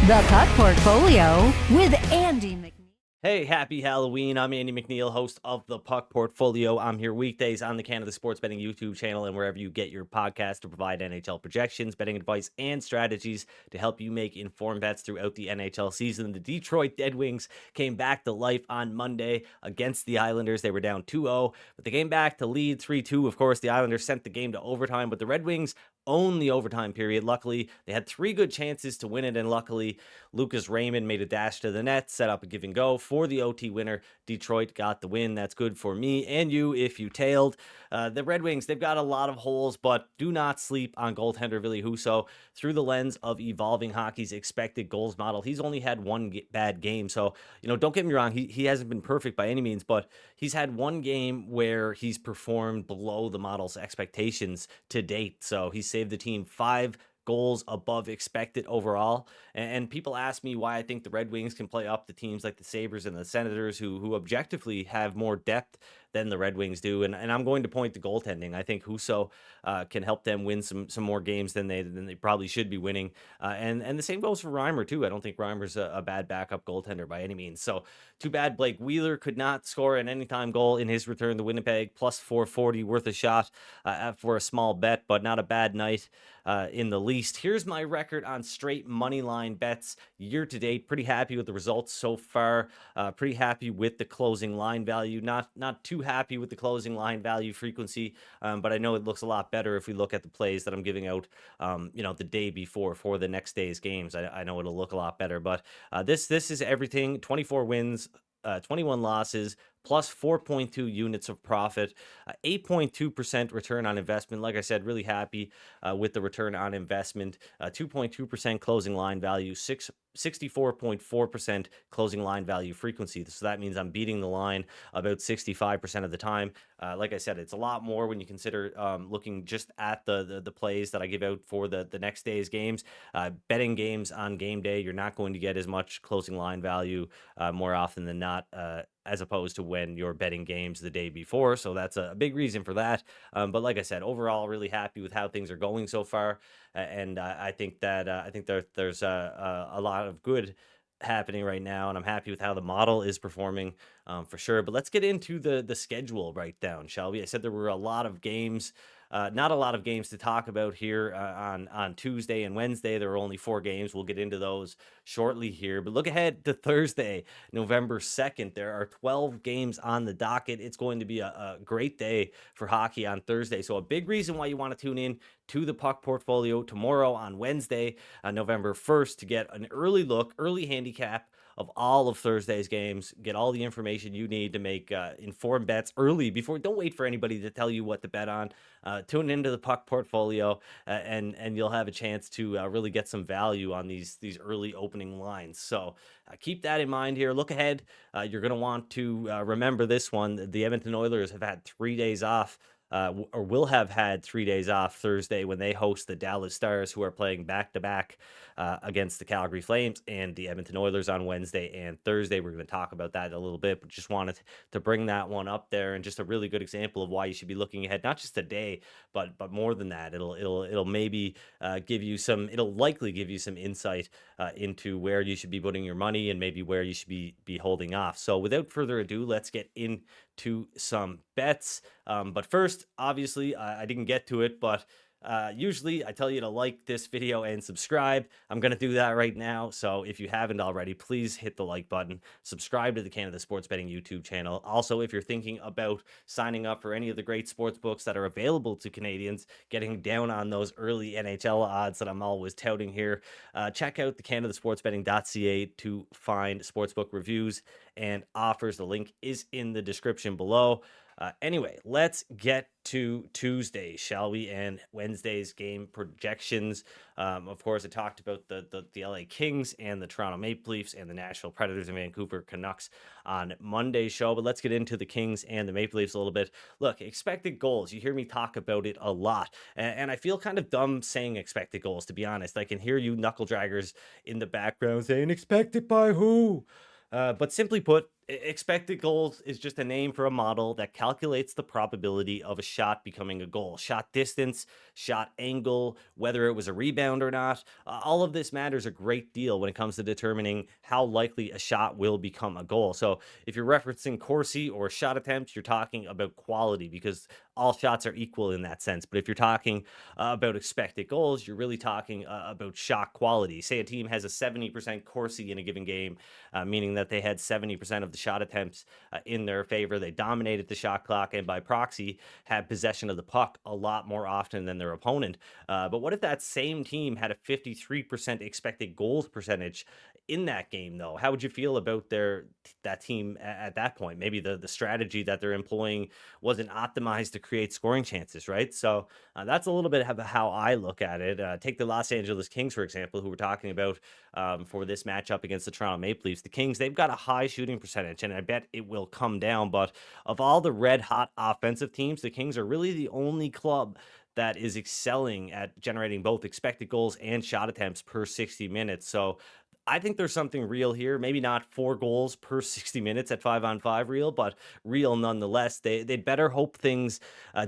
The Puck Portfolio with Andy MacNeil. Hey, happy Halloween. I'm Andy MacNeil, host of The Puck Portfolio. I'm here weekdays on the Canada Sports Betting YouTube channel and wherever you get your podcast to provide NHL projections, betting advice, and strategies to help you make informed bets throughout the NHL season. The Detroit Red Wings came back to life on Monday against the Islanders. They were down 2-0, but they came back to lead 3-2. Of course, the Islanders sent the game to overtime, but the Red Wings own the overtime period. Luckily, they had 3 good chances to win it, and luckily, Lucas Raymond made a dash to the net, set up a give and go for the OT winner. Detroit got the win. That's good for me and you if you tailed. The Red Wings, they've got a lot of holes, but do not sleep on goaltender Ville Husso. Through the lens of Evolving Hockey's expected goals model, he's only had one bad game. So, don't get me wrong, he hasn't been perfect by any means, but he's had one game where he's performed below the model's expectations to date. So he saved the team 5 goals above expected overall. And people ask me why I think the Red Wings can play up to teams like the Sabres and the Senators, who objectively have more depth than the Red Wings do. And I'm going to point to goaltending. I think Husso can help them win some more games than they probably should be winning. And the same goes for Reimer too. I don't think Reimer's a bad backup goaltender by any means. So too bad Blake Wheeler could not score an anytime goal in his return to Winnipeg. Plus 440 worth a shot for a small bet, but not a bad night in the least. Here's my record on straight money line bets year to date. Pretty happy with the results so far. Pretty happy with the closing line value. Not too happy with the closing line value frequency, but I know it looks a lot better if we look at the plays that I'm giving out, the day before for the next day's games. I know it'll look a lot better, but this is everything. 24 wins, 21 losses, plus 4.2 units of profit, 8.2% return on investment. Like I said, really happy with the return on investment, 2.2% closing line value, 64.4% closing line value frequency. So that means I'm beating the line about 65% of the time. Like I said, it's a lot more when you consider looking just at the plays that I give out for the next day's games. Betting games on game day, you're not going to get as much closing line value more often than not, as opposed to when you're betting games the day before. So that's a big reason for that. But like I said, overall, really happy with how things are going so far. And I think that there's a lot of good happening right now, and I'm happy with how the model is performing for sure. But let's get into the schedule breakdown, shall we? I said there were a lot of games. Not a lot of games to talk about here on Tuesday and Wednesday. There were only 4 games. We'll get into those shortly here. But look ahead to Thursday, November 2nd. There are 12 games on the docket. It's going to be a great day for hockey on Thursday. So a big reason why you want to tune in to the Puck Portfolio tomorrow on Wednesday, November 1st, to get an early look, early handicap of all of Thursday's games. Get all the information you need to make informed bets early. Don't wait for anybody to tell you what to bet on. Tune into the Puck Portfolio, and you'll have a chance to really get some value on these early opening lines. So keep that in mind here. Look ahead. You're going to want to remember this one. The Edmonton Oilers have had 3 days off. Or will have had 3 days off Thursday when they host the Dallas Stars, who are playing back-to-back against the Calgary Flames and the Edmonton Oilers on Wednesday and Thursday. We're going to talk about that a little bit, but just wanted to bring that one up there, and just a really good example of why you should be looking ahead, not just today, but more than that. It'll maybe it'll likely give you some insight into where you should be putting your money and maybe where you should be holding off. So without further ado, let's get into some bets. But first, obviously, I didn't get to it, but usually I tell you to like this video and subscribe. I'm going to do that right now. So if you haven't already, please hit the like button, subscribe to the Canada Sports Betting YouTube channel. Also, if you're thinking about signing up for any of the great sports books that are available to Canadians, getting down on those early NHL odds that I'm always touting here, check out the CanadaSportsBetting.ca to find sportsbook reviews and offers. The link is in the description below. Anyway, let's get to Tuesday, shall we? And Wednesday's game projections. Of course, I talked about the LA Kings and the Toronto Maple Leafs and the Nashville Predators and Vancouver Canucks on Monday's show. But let's get into the Kings and the Maple Leafs a little bit. Look, expected goals. You hear me talk about it a lot. And I feel kind of dumb saying expected goals, to be honest. I can hear you knuckle draggers in the background saying, expected by who? But simply put, Expected goals is just a name for a model that calculates the probability of a shot becoming a goal. Shot distance, shot angle, whether it was a rebound or not. All of this matters a great deal when it comes to determining how likely a shot will become a goal. So if you're referencing Corsi or shot attempts, you're talking about quality because all shots are equal in that sense. But if you're talking about expected goals, you're really talking about shot quality. Say a team has a 70% Corsi in a given game, meaning that they had 70% of the shot attempts in their favor. They dominated the shot clock and by proxy had possession of the puck a lot more often than their opponent. But what if that same team had a 53% expected goals percentage in that game though? How would you feel about that team at that point? Maybe the strategy that they're employing wasn't optimized to create scoring chances, right? So that's a little bit of how I look at it. Take the Los Angeles Kings, for example, who we're talking about for this matchup against the Toronto Maple Leafs. The Kings, they've got a high shooting percentage, and I bet it will come down. But of all the red hot offensive teams, the Kings are really the only club that is excelling at generating both expected goals and shot attempts per 60 minutes. So I think there's something real here. Maybe not 4 goals per 60 minutes at 5-on-5 real, but real nonetheless. They better hope things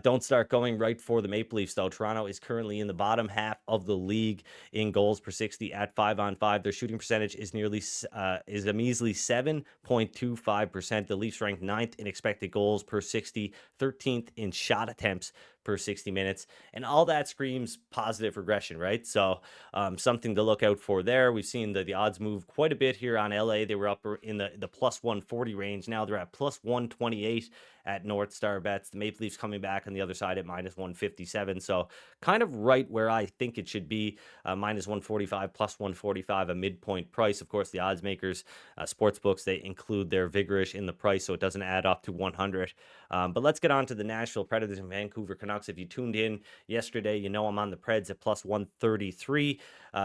don't start going right for the Maple Leafs, though. Toronto is currently in the bottom half of the league in goals per 60 at 5-on-5. Their shooting percentage is is a measly 7.25%. The Leafs ranked ninth in expected goals per 60, 13th in shot attempts per 60 minutes. And all that screams positive regression, right? So something to look out for there. We've seen the odds move quite a bit here on LA. They were up in the plus 140 range. Now they're at plus 128 at North Star Bets. The Maple Leafs coming back on the other side at minus 157. So kind of right where I think it should be, minus 145, plus 145, a midpoint price. Of course, the odds makers, sports books, they include their vigorish in the price, so it doesn't add up to 100. But let's get on to the Nashville Predators and Vancouver Canucks. If you tuned in yesterday, you know I'm on the Preds at plus 133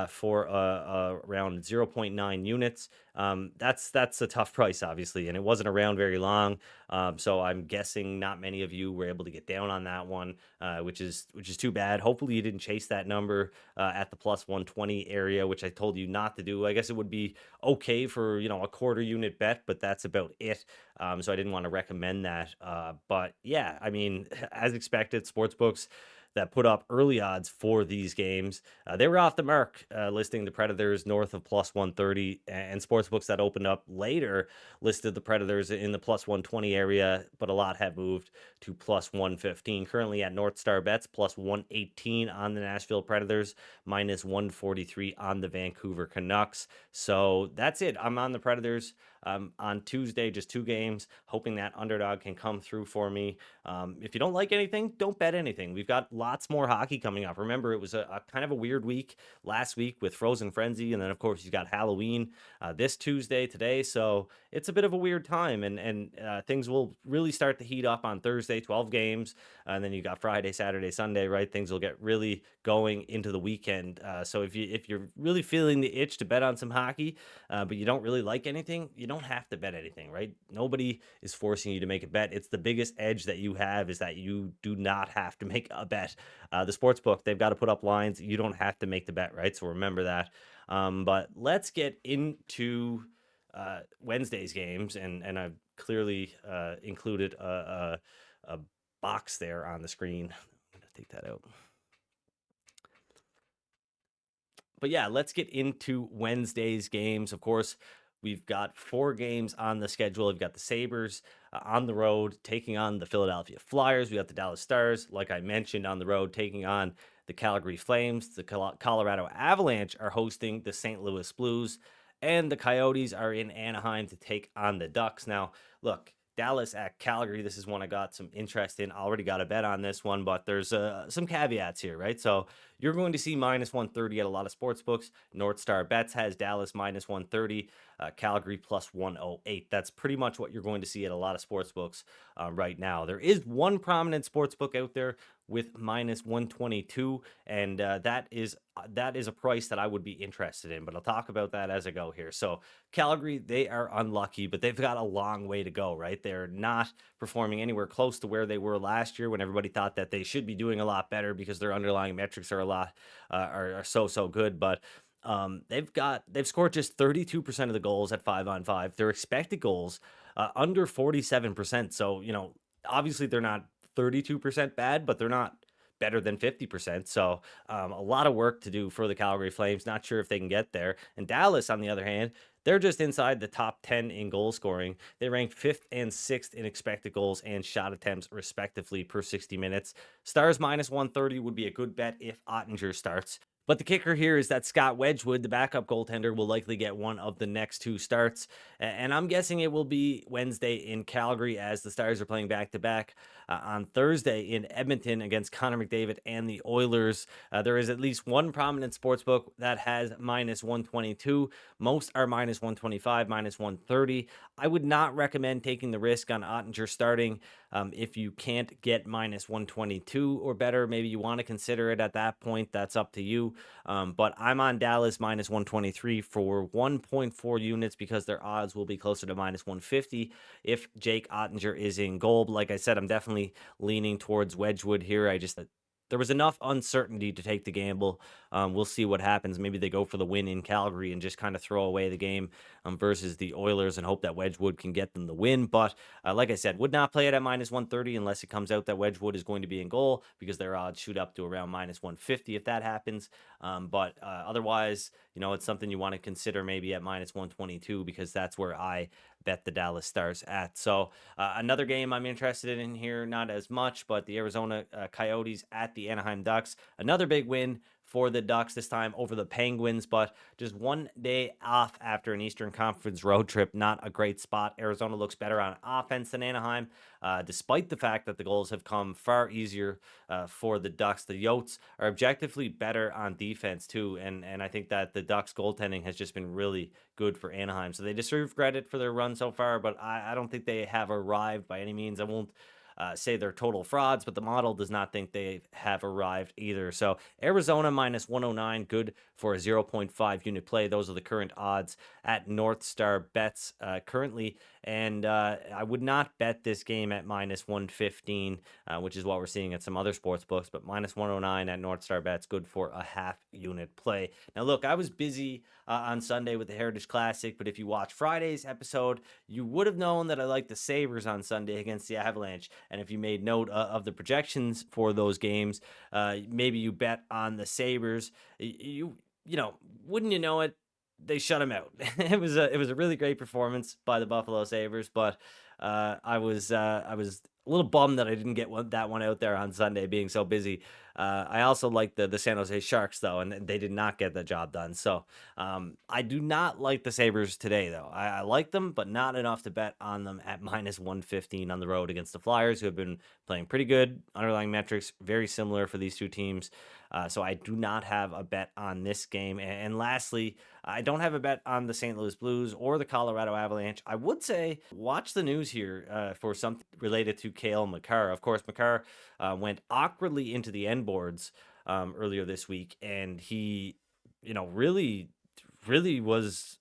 for around 0.9 units. That's a tough price, obviously, and it wasn't around very long. So I'm guessing not many of you were able to get down on that one, which is too bad. Hopefully you didn't chase that number at the plus 120 area, which I told you not to do. I guess it would be okay for a quarter unit bet, but that's about it. So I didn't want to recommend that. But yeah, I mean, as expected, sports books that put up early odds for these games, they were off the mark, listing the Predators north of plus 130, and sportsbooks that opened up later listed the Predators in the plus 120 area, but a lot have moved to plus 115. Currently at North Star Bets, plus 118 on the Nashville Predators, minus 143 on the Vancouver Canucks. So that's it. I'm on the Predators on Tuesday, just 2 games, hoping that underdog can come through for me. If you don't like anything, don't bet anything. We've got lots more hockey coming up. Remember, it was a kind of a weird week last week with Frozen Frenzy, and then of course you got Halloween this Tuesday today. So it's a bit of a weird time, and things will really start to heat up on Thursday. 12 games, and then you got Friday, Saturday, Sunday. Right, things will get really going into the weekend. So if you're really feeling the itch to bet on some hockey, but you don't really like anything, you don't have to bet anything, right? Nobody is forcing you to make a bet. It's the biggest edge that you have is that you do not have to make a bet. The sports book, they've got to put up lines. You don't have to make the bet, right? So remember that. But let's get into Wednesday's games, and I've clearly included a box there on the screen. I'm gonna take that out. But yeah, let's get into Wednesday's games. Of course, we've got 4 games on the schedule. We've got the Sabres on the road taking on the Philadelphia Flyers. We got the Dallas Stars, like I mentioned, on the road taking on the Calgary Flames. The Colorado Avalanche are hosting the St. Louis Blues, and the Coyotes are in Anaheim to take on the Ducks. Now, look, Dallas at Calgary, this is one I got some interest in. Already got a bet on this one, but there's some caveats here, right? So you're going to see minus 130 at a lot of sports books. North Star Bets has Dallas minus 130, Calgary plus 108. That's pretty much what you're going to see at a lot of sports books right now. There is one prominent sports book out there with minus 122, and that is a price that I would be interested in, but I'll talk about that as I go here. So Calgary, they are unlucky, but they've got a long way to go, right? They're not performing anywhere close to where they were last year when everybody thought that they should be doing a lot better because their underlying metrics are a lot are so good. But they've scored just 32% of the goals at 5-on-5. Their expected goals under 47%. So, obviously they're not 32% bad, but they're not better than 50%. So, a lot of work to do for the Calgary Flames. Not sure if they can get there. And Dallas, on the other hand, they're just inside the top 10 in goal scoring. They rank fifth and sixth in expected goals and shot attempts, respectively, per 60 minutes. Stars minus 130 would be a good bet if Ottinger starts. But the kicker here is that Scott Wedgwood, the backup goaltender, will likely get one of the next two starts. And I'm guessing it will be Wednesday in Calgary as the Stars are playing back to back on Thursday in Edmonton against Connor McDavid and the Oilers. There is at least one prominent sportsbook that has minus 122. Most are minus 125, minus 130. I would not recommend taking the risk on Ottinger starting. If you can't get minus 122 or better, maybe you want to consider it at that point. That's up to you. But I'm on Dallas minus 123 for 1.4 units because their odds will be closer to minus 150 if Jake Ottinger is in goal. Like I said, I'm definitely leaning towards Wedgwood here. There was enough uncertainty to take the gamble. We'll see what happens. Maybe they go for the win in Calgary and just kind of throw away the game versus the Oilers and hope that Wedgwood can get them the win. But like I said, would not play it at minus 130 unless it comes out that Wedgwood is going to be in goal because their odds shoot up to around minus 150 if that happens. But otherwise, it's something you want to consider maybe at minus 122 because that's where I bet the Dallas Stars at. So another game I'm interested in here, not as much, but the Arizona Coyotes at the Anaheim Ducks. Another big win for the Ducks, this time over the Penguins, but just one day off after an Eastern Conference road trip. Not a great spot. Arizona looks better on offense than Anaheim, despite the fact that the goals have come far easier for the Ducks. The Yotes are objectively better on defense too, and I think that the Ducks goaltending has just been really good for Anaheim. So they deserve credit for their run so far, but I don't think they have arrived by any means. I won't say they're total frauds, but the model does not think they have arrived either. So Arizona minus 109, good for a 0.5 unit play. Those are the current odds at North Star Bets currently. And I would not bet this game at minus 115, which is what we're seeing at some other sports books, but minus 109 at North Star Bets, good for a half unit play. Now, look, I was busy on Sunday with the Heritage Classic, but if you watch Friday's episode, you would have known that I like the Sabres on Sunday against the Avalanche. And if you made note of the projections for those games, maybe you bet on the Sabres. Wouldn't you know it? They shut him out. It was a really great performance by the Buffalo Sabres, but I was a little bummed that I didn't get that one out there on Sunday, being so busy. I also like the San Jose Sharks though, and they did not get the job done. So I do not like the Sabres today though. I like them, but not enough to bet on them at minus 115 on the road against the Flyers, who have been playing pretty good. Underlying metrics very similar for these two teams. So I do not have a bet on this game. And lastly, I don't have a bet on the St. Louis Blues or the Colorado Avalanche. I would say watch the news here for something related to Cale Makar. Of course, Makar went awkwardly into the end boards earlier this week, and he, really was.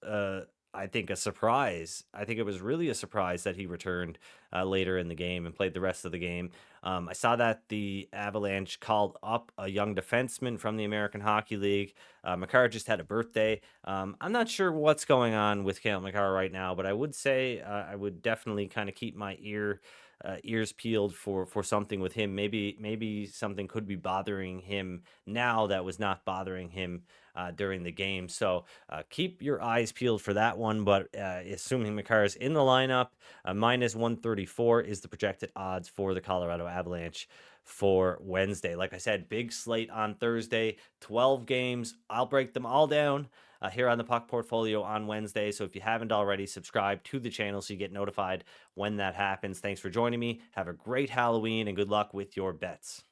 I think a surprise. I think it was really a surprise that he returned later in the game and played the rest of the game. I saw that the Avalanche called up a young defenseman from the American Hockey League. Makar just had a birthday. I'm not sure what's going on with Cale Makar right now, but I would say I would definitely kind of keep my ears peeled for something with him. Maybe something could be bothering him now that was not bothering him during the game. So keep your eyes peeled for that one. But assuming Makar is in the lineup, minus 134 is the projected odds for the Colorado Avalanche for Wednesday. Like I said, big slate on Thursday, 12 games. I'll break them all down here on the Puck Portfolio on Wednesday. So if you haven't already, subscribe to the channel so you get notified when that happens. Thanks for joining me. Have a great Halloween and good luck with your bets.